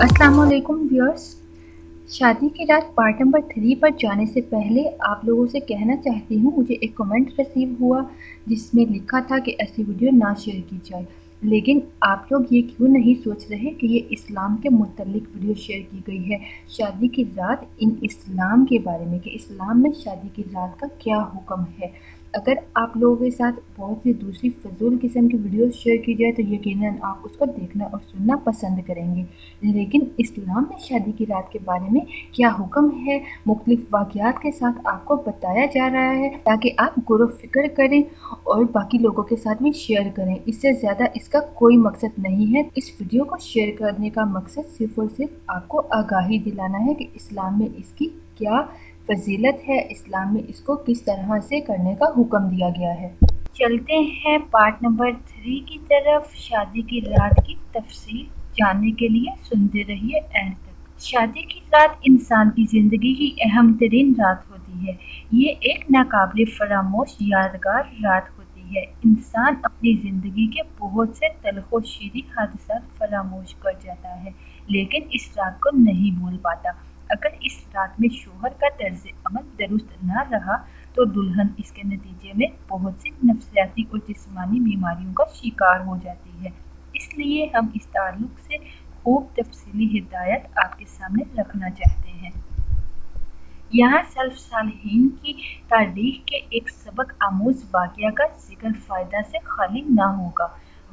अस्सलाम वालेकुम व्यूअर्स। शादी की रात पार्ट नंबर 3 पर जाने से पहले आप लोगों से कहना चाहती हूँ, मुझे एक कमेंट रिसीव हुआ जिसमें लिखा था कि ऐसी वीडियो ना शेयर की जाए, लेकिन आप लोग ये क्यों नहीं सोच रहे कि ये इस्लाम के मुतल्लिक वीडियो शेयर की गई है, शादी की रात इन इस्लाम के बारे में कि इस्लाम में शादी की रात का क्या हुक्म है। अगर आप लोगों के साथ बहुत सी दूसरी फ़िज़ूल किस्म की वीडियो शेयर की जाए तो यकीनन आप उसको देखना और सुनना पसंद करेंगे, लेकिन इस्लाम में शादी की रात के बारे में क्या हुक्म है, मुख्तलिफ वाक़यात के साथ आपको बताया जा रहा है ताकि आप गौर व फ़िक्र करें और बाकी लोगों के साथ भी शेयर करें। इससे ज़्यादा इसका कोई मकसद नहीं है। इस वीडियो को शेयर करने का मकसद सिर्फ़ और सिर्फ आपको आगाही दिलाना है कि इस्लाम में इसकी क्या फजीलत है, इस्लाम में इसको किस तरह से करने का हुक्म दिया गया है। चलते हैं पार्ट नंबर 3 की तरफ। शादी की रात की तफसील जानने के लिए सुनते रहिए एंड तक। शादी की रात इंसान की ज़िंदगी की अहम तरीन रात होती है। ये एक नाकाबिल फरामोश यादगार रात होती है। इंसान अपनी ज़िंदगी के बहुत से तलखो शीरी हादसात फरामोश कर जाता है, लेकिन इस रात को नहीं भूल पाता। अगर इस रात में शोहर का तर्ज अमल दुरुस्त न रहा तो दुल्हन इसके नतीजे में बहुत सी नफ्सियाती और जिस्मानी बीमारियों का शिकार हो जाती है। इसलिए हम इस ताल्लुक से खूब तफसीली हिदायत आपके सामने रखना चाहते हैं। यहाँ सल्फ सालिहीन की तारीख के एक सबक आमूज वाक़या का जिक्र फ़ायदा से खाली ना होगा।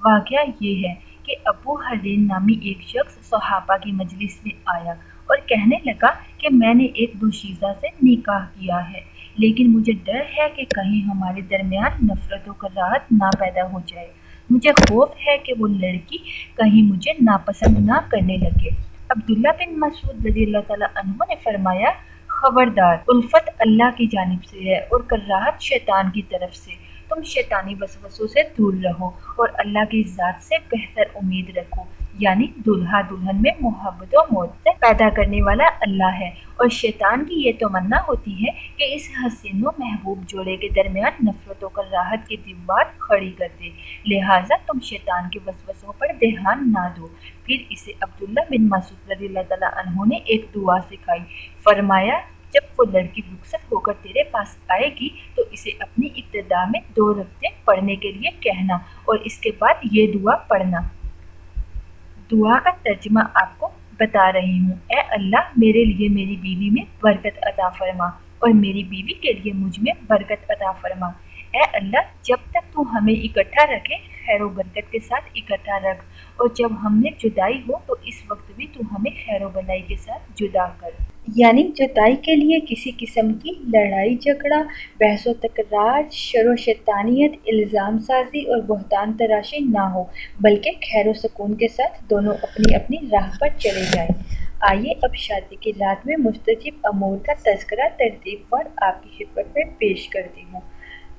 वाक़या ये है कि अबू हरेन नामी एक शख्स सहाबा की मजलिस में आया और कहने लगा कि मैंने एक दोशीज़ा से निकाह किया है, लेकिन मुझे डर है कि कहीं हमारे दरमियान नफरत व कराहत ना पैदा हो जाए। मुझे खौफ है कि वो लड़की कहीं मुझे नापसंद ना करने लगे। अब्दुल्ला बिन मसूद रज़ियल्लाहु तआला अन्हु ने फरमाया, खबरदार, उल्फत अल्लाह की जानिब से है और कराहत शैतान की तरफ से। तुम शैतानी वसवसों से दूर रहो और अल्लाह की ज़ात से बेहतर उम्मीद रखो, यानी दुल्हा दुल्हन में मोहब्बत और मोहब्बत पैदा करने वाला अल्लाह है, और शैतान की ये तमन्ना होती है कि इस हसीन व महबूब जोड़े के दरमियान नफरत और कराहत की दीवार खड़ी कर दे। लिहाजा तुम शैतान के वसवसों पर ध्यान ना दो। फिर इसे अब्दुल्ला बिन मसूद रज़ियल्लाहु तआला अन्हु ने एक दुआ सिखाई। फरमाया, जब वो लड़की रुखसत होकर तेरे पास आएगी तो इसे अपनी इब्तिदा में 2 रकअतें पढ़ने के लिए कहना और इसके बाद ये दुआ पढ़ना। दुआ का तर्जुमा आपको बता रही हूँ। ए अल्लाह, मेरे लिए मेरी बीवी में बरकत अता फरमा और मेरी बीवी के लिए मुझ में बरकत अता फरमा। ए अल्लाह, जब तक तू हमें इकट्ठा रखे खैर बरकत के साथ इकट्ठा रख, और जब हमने जुदाई हो तो इस वक्त भी तू हमें खैर भलाई के साथ जुदा कर। यानी जुदाई के लिए किसी किस्म की लड़ाई झगड़ा, बहसो तकरार, शर शैतानियत, इल्ज़ाम साजी और बहतान तराशी ना हो, बल्कि खैर सुकून के साथ दोनों अपनी अपनी राह पर चले जाएं। आइए अब शादी की रात में मुस्तजिब अमूर का तज़किरा तरतीबवार आपकी खिदमत में पेश करती हूँ।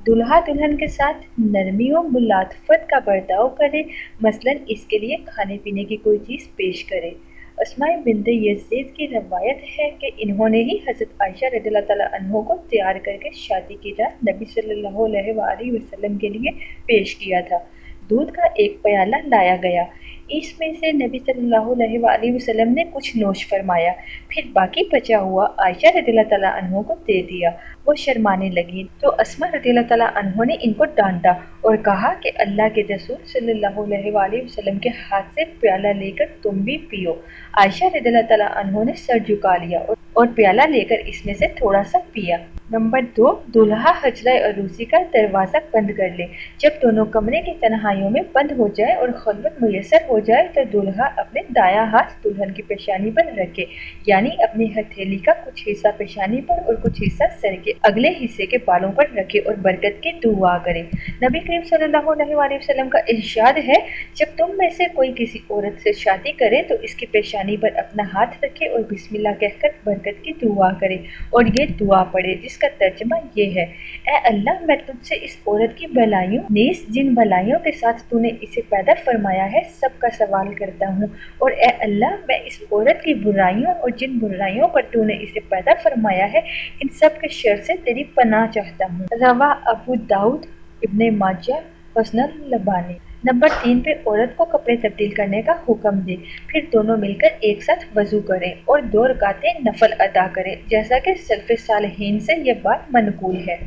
दुल्हा दुल्हन के साथ नरमी और मुलातफत का बर्ताव करे, मसलन इसके लिए खाने पीने की कोई चीज़ पेश करे। अस्माए बिन्त यज़ीद की रवायत है कि इन्होंने ही हज़रत आयशा रज़ियल्लाहु तआला अन्हा को तैयार करके शादी की रात नबी सल्लल्लाहु अलैहि वसल्लम के लिए पेश किया था। दूध का एक प्याला लाया गया, इसमें से नबी सल्लल्लाहु अलैहि वसल्लम ने कुछ नोश फरमाया, फिर बाकी बचा हुआ आयशा रज़ियल्लाहु तआला अन्हा को दे दिया। वो शर्माने लगी तो अस्मा रज़ियल्लाहु तआला अन्हा ने इनको डांटा और कहा कि अल्लाह के रसूल सल्लल्लाहु अलैहि वसल्लम के हाथ से प्याला लेकर तुम भी पियो। आयशा रज़ियल्लाहु तआला अन्हा ने सर झुका लिया और प्याला लेकर इसमें से थोड़ा सा पिया। नंबर 2, दुल्हा हजरा अरूसी का दरवाज़ा बंद कर ले। जब दोनों कमरे की तन्हाइयों में बंद हो जाए और खलवत मुयस्सर हो जाए तो दुल्हा अपने दायां हाथ दुल्हन की पेशानी पर रखे, यानी अपनी हथेली का कुछ हिस्सा पेशानी पर और कुछ हिस्सा सर के अगले हिस्से के बालों पर रखे और बरकत की दुआ करे। नबी करीम सल्लल्लाहु अलैहि वसल्लम का इरशाद है, जब तुम में से कोई किसी औरत से शादी करे तो इसकी पेशानी पर अपना हाथ रखे और बिस्मिल्लाह कहकर बरकत की दुआ करे और ये दुआ पढ़े, जिसका तर्जुमा ये है, ए अल्लाह, मैं तुझसे इस औरत की भलाइयों नेस जिन भलाइयों के साथ तूने इसे पैदा फरमाया है सबका सवाल करता हूँ, और ए अल्लाह, मैं इस औरत की बुराइयों और जिन बुराइयों पर तूने इसे पैदा फरमाया है इन सब के शर से तेरी पनाह चाहता हूँ। रवा अबू दाऊद, इब्ने माजा, हसन लबानी। नंबर 3 पे औरत को कपड़े तब्दील करने का हुक्म दे, फिर दोनों मिलकर एक साथ वजू करें और 2 रकातें नफल अदा करें, जैसा कि सल्फ़े सालिहीन से ये बात मनकूल है।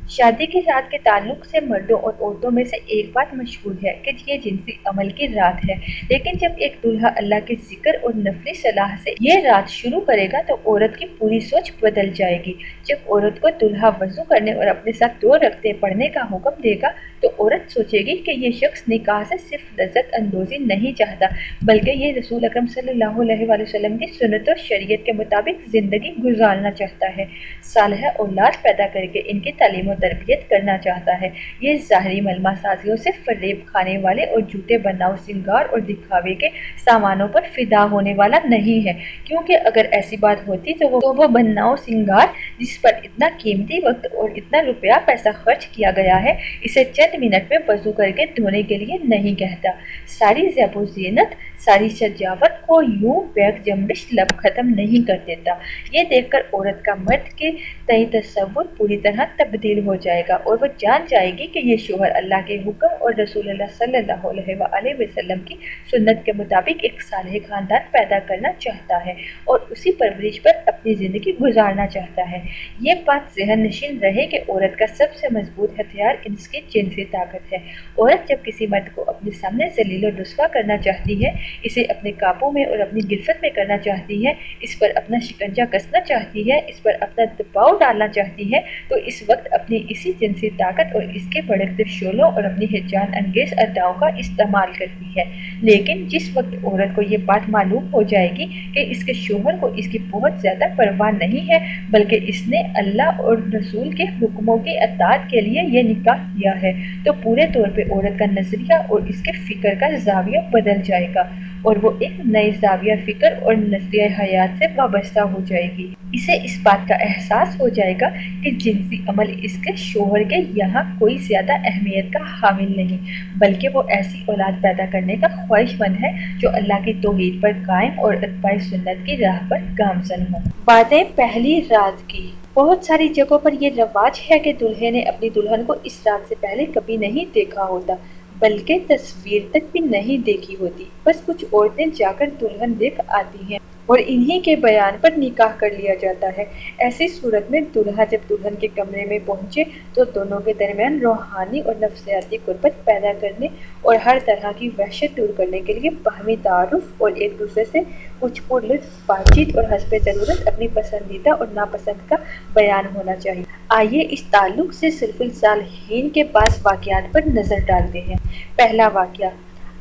शादी की रात के ताल्लुक से मर्दों और औरतों में से एक बात मशहूर है कि ये जिनसी अमल की रात है, लेकिन जब एक दूल्हा अल्लाह के जिक्र और नफली सलाह से ये रात शुरू करेगा तो औरत की पूरी सोच बदल जाएगी। जब औरत को दूल्हा वजू करने और अपने साथ 2 रकते पढ़ने का हुक्म देगा तो औरत सोचेगी कि ये शख्स निकाह से सिर्फ लज्जत अंदोजी नहीं चाहता, बल्कि ये रसूल अकरम सल्लल्लाहु अलैहि वसल्लम की सुन्नत और शरीयत के मुताबिक ज़िंदगी गुजारना चाहता है, सालिह औलाद पैदा करके इनकी तालीम और तरबियत करना चाहता है। ये ज़ाहिरी मलमा साजियों से फरेब खाने वाले और झूठे बनाव सिंगार और दिखावे के सामानों पर फिदा होने वाला नहीं है, क्योंकि अगर ऐसी बात होती तो वो बनाव सिंगार जिस पर इतना कीमती वक्त और इतना रुपया पैसा खर्च किया गया है, इसे चंद मिनट में वजू करके धोने के लिए नहीं कहता। सारी ज़ेबो ज़ीनत, सारी सजावट को यूं बैग जम्बिश लब खत्म नहीं कर देता। ये देखकर औरत का मर्द के तय तसव्वुर पूरी तरह तब्दील हो जाएगा और वो जान जाएगी कि ये शोहर अल्लाह के हुक्म और रसूलुल्लाह सल्लल्लाहु अलैहि वसल्लम की सुन्नत के मुताबिक एक सालेह खानदान पैदा करना चाहता है और उसी परवरिश पर अपनी ज़िंदगी गुजारना चाहता है। ये बात ज़हन नशीन रहे कि औरत का सबसे मजबूत हथियार इसकी जिनसी ताकत है। औरत जब किसी मर्द को अपने सामने जलील और रुस्वा करना चाहती है, इसे अपने काबू में और अपनी गिरफ्त में करना चाहती है, इस पर अपना शिकंजा कसना चाहती है, इस पर अपना दबाव डालना चाहती है, तो इस वक्त अपनी इसी जिनसी ताकत और इसके भड़कते शोलों और अपनी हिजान अंगेज अदाओं का इस्तेमाल करती है। लेकिन जिस वक्त औरत को ये बात मालूम हो जाएगी कि इसके शोहर को इसकी बहुत ज़्यादा परवाह नहीं है, बल्कि इसने अल्लाह और रसूल के हुक्मों की अताअत के लिए ये निकाह किया है, तो पूरे तौर पे औरत का नजरिया और इसके फ़िक्र का जाविया बदल जाएगा और वो एक नए जाविया फ़िक्र और नजरिया हयात से वाबस्ता हो जाएगी। इसे इस बात का एहसास हो जाएगा कि जिनसी अमल इसके शोहर के यहाँ कोई ज़्यादा अहमियत का हामिल नहीं, बल्कि वो ऐसी औलाद पैदा करने का ख्वाहिशमंद है जो अल्लाह की तौहीद पर कायम और इत्बाए सुन्नत की राह पर गामज़न हो। बातें पहली रात की। बहुत सारी जगहों पर यह रवाज है कि दूल्हे ने अपनी दुल्हन को इस रात से पहले कभी नहीं देखा होता, बल्कि तस्वीर तक भी नहीं देखी होती। बस कुछ औरतें जाकर दुल्हन देख आती हैं और इन्हीं के बयान पर निकाह कर लिया जाता है। ऐसी सूरत में दूल्हा जब दुल्हन के कमरे में पहुंचे तो दोनों के दरमियान रूहानी और नफ्सियाती कुर्बत पैदा करने और हर तरह की वहशत दूर करने के लिए बाहमी तारुफ और एक दूसरे से कुछ पुरलुत्फ बातचीत और हस्बे ज़रूरत अपनी पसंदीदा और नापसंद का बयान होना चाहिए। आइए इस ताल्लुक से सल्फ़ुल सालिहीन के पास वाक़यात पर नज़र डालते हैं। पहला वाक़या,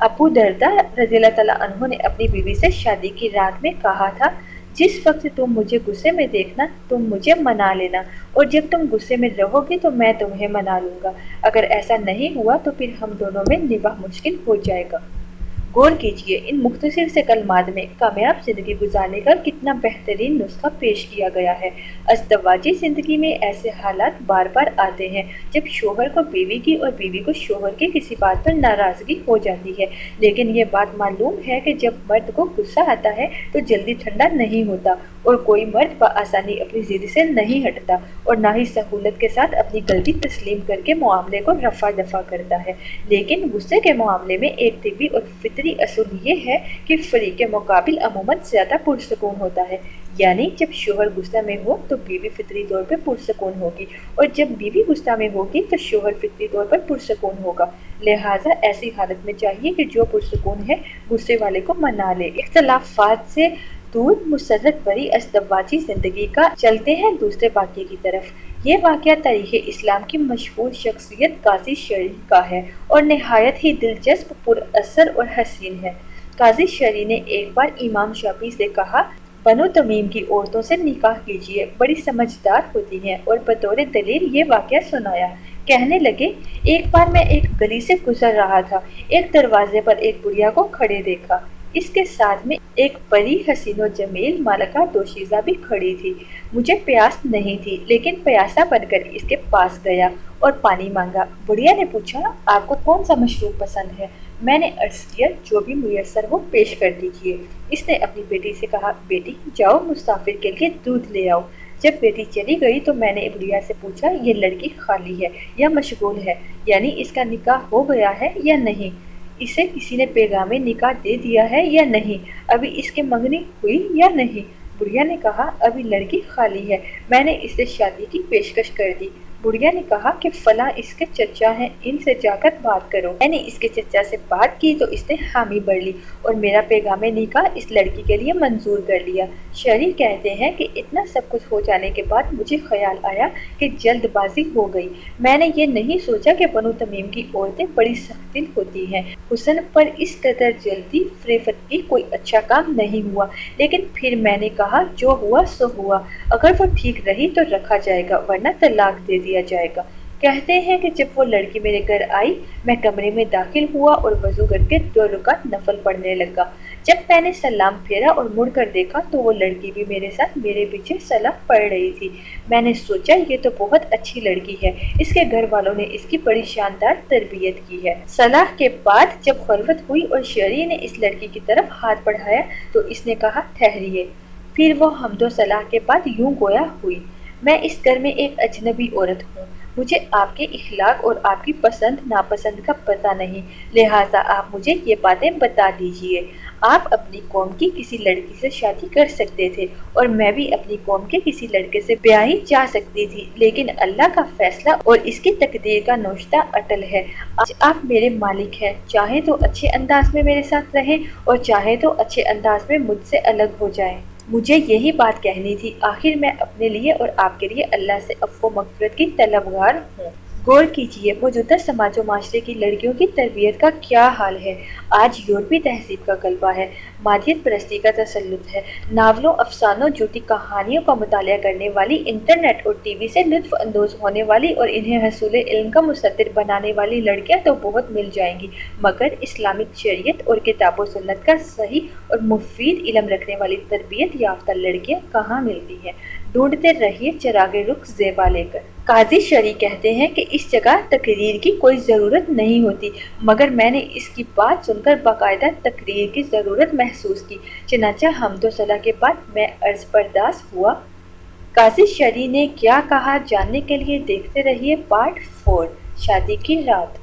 अबू दरदा रज़ियल्लाहु तआला अन्हु ने अपनी बीवी से शादी की रात में कहा था, जिस वक्त तुम मुझे गुस्से में देखना तुम मुझे मना लेना, और जब तुम गुस्से में रहोगे तो मैं तुम्हें मना लूँगा। अगर ऐसा नहीं हुआ तो फिर हम दोनों में निभाह मुश्किल हो जाएगा। गौर कीजिए, इन मुख्तसर से कलमात में कामयाब ज़िंदगी गुजारने का कितना बेहतरीन नुस्खा पेश किया गया है। अज़दवाजी ज़िंदगी में ऐसे हालात बार बार आते हैं जब शोहर को बीवी की और बीवी को शोहर की किसी बात पर नाराज़गी हो जाती है, लेकिन ये बात मालूम है कि जब मर्द को गुस्सा आता है तो जल्दी ठंडा नहीं होता और कोई मर्द बआसानी अपनी ज़िद से नहीं हटता और ना ही सहूलत के साथ अपनी गलती तस्लीम करके मामले को रफा दफा करता है। लेकिन गुस्से के मामले में एक तिबी और फितरी असूल ये है कि फरीक के मुकाबिल अमूमन ज़्यादा पुरसकून होता है, यानी जब शोहर गुस्सा में हो तो बीवी फितरी तौर पर पुरसकून होगी और जब बीवी गुस्सा में होगी तो शोहर फितरी तौर पर पुरसकून होगा। लिहाजा ऐसी हालत में चाहिए कि जो पुरसकून है गुस्से वाले को मना ले। इख्तलाफात से दूर मुसर्रत भरी अज़दवाजी ज़िंदगी का। चलते हैं दूसरे वाक़ये की तरफ। ये वाक़या तारीख़ इस्लाम की मशहूर शख्सियत काज़ी शरी का है और नहायत ही दिलचस्प, पुरअसर और हसीन है। काज़ी शरी ने एक बार इमाम शाफी से कहा, बनो तमीम की औरतों से निकाह कीजिए, बड़ी समझदार होती हैं, और बतौर दलील ये वाक़या सुनाया। कहने लगे, एक बार मैं एक गली से गुजर रहा था, एक दरवाजे पर एक बुढ़िया को खड़े देखा। इसके साथ में एक बड़ी हसीन और जमील मालका दोशीज़ा भी खड़ी थी। मुझे प्यास नहीं थी, लेकिन प्यासा बनकर इसके पास गया और पानी मांगा। बुढ़िया ने पूछा, आपको कौन सा मशरूब पसंद है? मैंने अर्ज़ किया, जो भी मुयस्सर हो पेश कर दीजिए। इसने अपनी बेटी से कहा, बेटी जाओ मुसाफिर के लिए दूध ले आओ। जब बेटी चली गई तो मैंने बुढ़िया से पूछा, ये लड़की खाली है या मशगूल है, यानी इसका निकाह हो गया है या नहीं, इसे किसी ने पैगामे निकाह दे दिया है या नहीं, अभी इसके मंगनी हुई या नहीं। बुढ़िया ने कहा, अभी लड़की खाली है, मैंने इसे शादी की पेशकश कर दी। बुढ़िया ने कहा कि फला इसके चचा हैं, इनसे जाकर बात करो। मैंने इसके चचा से बात की तो इसने हामी भर ली और मेरा पैगामे निकाह इस लड़की के लिए मंजूर कर लिया। शरीर कहते हैं कि इतना सब कुछ हो जाने के बाद मुझे ख्याल आया कि जल्दबाजी हो गई। मैंने ये नहीं सोचा कि बनु तमीम की औरतें बड़ी सख्त दिल होती हैं। हुस्न पर इस कदर जल्दी फ़रेफत की कोई अच्छा काम नहीं हुआ, लेकिन फिर मैंने कहा जो हुआ सो हुआ, अगर वो ठीक रही तो रखा जाएगा वरना तलाक दे दिया जाएगा। कहते हैं कि जब वो लड़की मेरे घर आई, मैं कमरे में दाखिल हुआ और वजू करके 2 रकात नफल पढ़ने लगा। जब मैंने सलाम फेरा और मुड़कर देखा तो वो लड़की भी मेरे साथ मेरे पीछे सलाम पढ़ रही थी। मैंने सोचा ये तो बहुत अच्छी लड़की है, इसके घर वालों ने इसकी बड़ी शानदार तरबियत की है। सलाह के बाद जब खलवत हुई और शरीर ने इस लड़की की तरफ हाथ बढ़ाया तो इसने कहा, ठहरिए। फिर वो हमदो सलाह के बाद यूं गोया हुई, मैं इस घर में एक अजनबी औरत हूँ, मुझे आपके इखलाक और आपकी पसंद नापसंद का पता नहीं, लिहाजा आप मुझे ये बातें बता दीजिए। आप अपनी कौम की किसी लड़की से शादी कर सकते थे और मैं भी अपनी कौम के किसी लड़के से ब्याही जा सकती थी, लेकिन अल्लाह का फैसला और इसकी तकदीर का नोश्ता अटल है। आज आप मेरे मालिक हैं, चाहे तो अच्छे अंदाज में मेरे साथ रहें और चाहे तो अच्छे अंदाज में मुझसे अलग हो जाएं। मुझे यही बात कहनी थी। आखिर मैं अपने लिए और आपके लिए अल्लाह से अफ़्व मग़फ़िरत की तलबगार हूँ। गौर कीजिए, मौजूदा समाज व माशरे की लड़कियों की तरबियत का क्या हाल है। आज यूरोपी तहजीब का गलबा है, मादियत परस्ती का तसल्लुत है। नावलों, अफसानों, झूठी कहानियों का मुतालिया करने वाली, इंटरनेट और टीवी से लुत्फ़ अंदोज़ होने वाली और इन्हें हसूल इल्म का मुसद्दिर बनाने वाली लड़कियाँ तो बहुत मिल जाएंगी, मगर इस्लामिक शरीयत और किताब व सुन्नत का सही और मुफीद इल्म रखने वाली तरबियत याफ्ता लड़कियाँ कहाँ मिलती हैं। ढूंढते रहिए चिरागे रुख ज़ेबा लेकर। काजी शरी कहते हैं कि इस जगह तकरीर की कोई ज़रूरत नहीं होती, मगर मैंने इसकी बात सुनकर बाकायदा तकरीर की ज़रूरत महसूस की। चनाचा हमदो सलाह के बाद मैं अर्ज़ बर्दाश्त हुआ। काजी शरी ने क्या कहा जानने के लिए देखते रहिए पार्ट 4, शादी की रात।